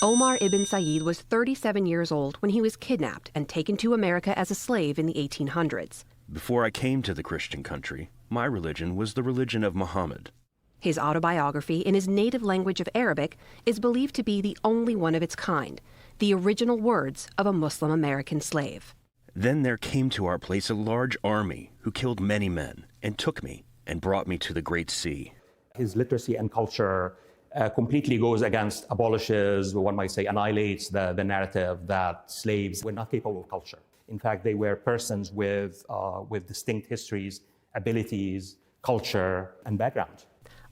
Omar ibn Said was 37 years old when he was kidnapped and taken to America as a slave in the 1800s. Before I came to the Christian country, my religion was the religion of Muhammad. His autobiography in his native language of Arabic is believed to be the only one of its kind, the original words of a Muslim American slave. Then there came to our place a large army who killed many men and took me and brought me to the Great Sea. His literacy and culture completely goes against, abolishes, one might say, annihilates the narrative that slaves were not capable of culture. In fact, they were persons with distinct histories, abilities, culture, and background.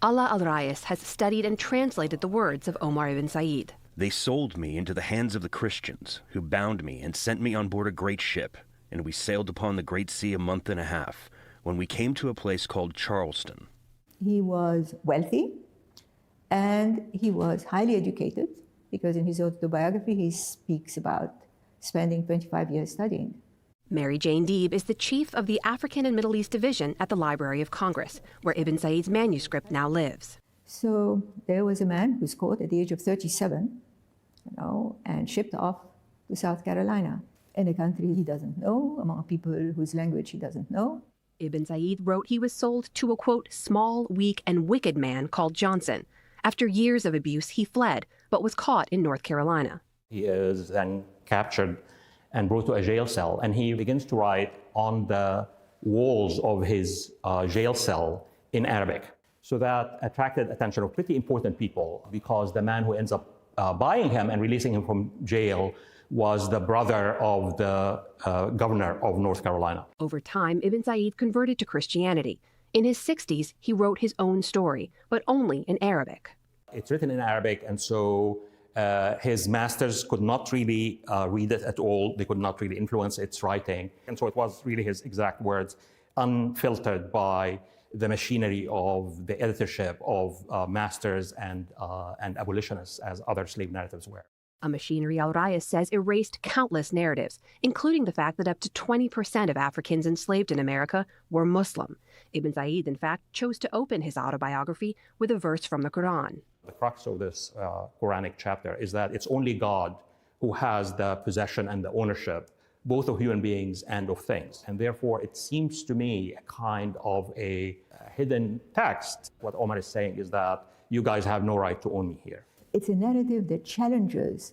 Ala Al-Rais has studied and translated the words of Omar ibn Said. They sold me into the hands of the Christians, who bound me and sent me on board a great ship, and we sailed upon the Great Sea a month and a half, when we came to a place called Charleston. He was wealthy, and he was highly educated, because in his autobiography he speaks about spending 25 years studying. Mary Jane Deeb is the chief of the African and Middle East Division at the Library of Congress, where Ibn Said's manuscript now lives. So there was a man who's caught at the age of 37, and shipped off to South Carolina, in a country he doesn't know, among people whose language he doesn't know. Ibn Said wrote he was sold to a, quote, small, weak, and wicked man called Johnson. After years of abuse, he fled, but was caught in North Carolina. He is then captured and brought to a jail cell, and he begins to write on the walls of his jail cell in Arabic. So that attracted attention of pretty important people, because the man who ends up buying him and releasing him from jail was the brother of the governor of North Carolina. Over time, Ibn Said converted to Christianity. In his 60s, he wrote his own story, but only in Arabic. It's written in Arabic, and so his masters could not really read it at all. They could not really influence its writing. And so it was really his exact words, unfiltered by the machinery of the editorship of masters and abolitionists, as other slave narratives were. A machinery Al-Rais says erased countless narratives, including the fact that up to 20% of Africans enslaved in America were Muslim. Ibn Said, in fact, chose to open his autobiography with a verse from the Quran. The crux of this Quranic chapter is that it's only God who has the possession and the ownership, both of human beings and of things. And therefore, it seems to me a kind of a hidden text. What Omar is saying is that you guys have no right to own me here. It's a narrative that challenges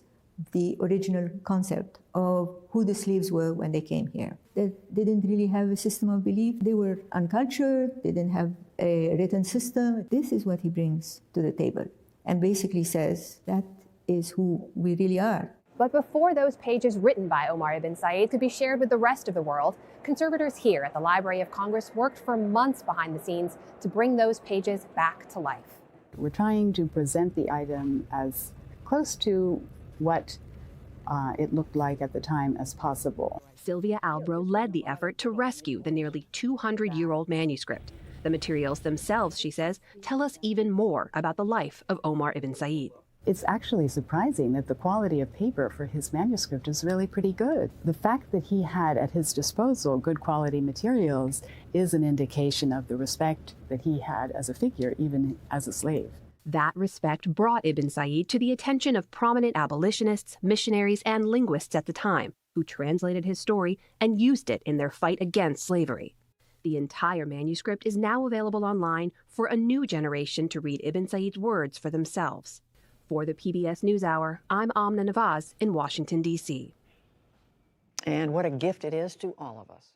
the original concept of who the slaves were when they came here. They didn't really have a system of belief. They were uncultured. They didn't have a written system. This is what he brings to the table and basically says that is who we really are. But before those pages written by Omar ibn Said could be shared with the rest of the world, conservators here at the Library of Congress worked for months behind the scenes to bring those pages back to life. We're trying to present the item as close to what it looked like at the time as possible. Sylvia Albro led the effort to rescue the nearly 200-year-old manuscript. The materials themselves, she says, tell us even more about the life of Omar ibn Said. It's actually surprising that the quality of paper for his manuscript is really pretty good. The fact that he had at his disposal good quality materials is an indication of the respect that he had as a figure, even as a slave. That respect brought Ibn Said to the attention of prominent abolitionists, missionaries, and linguists at the time, who translated his story and used it in their fight against slavery. The entire manuscript is now available online for a new generation to read Ibn Said's words for themselves. For the PBS NewsHour, I'm Amna Nawaz in Washington, D.C. And what a gift it is to all of us.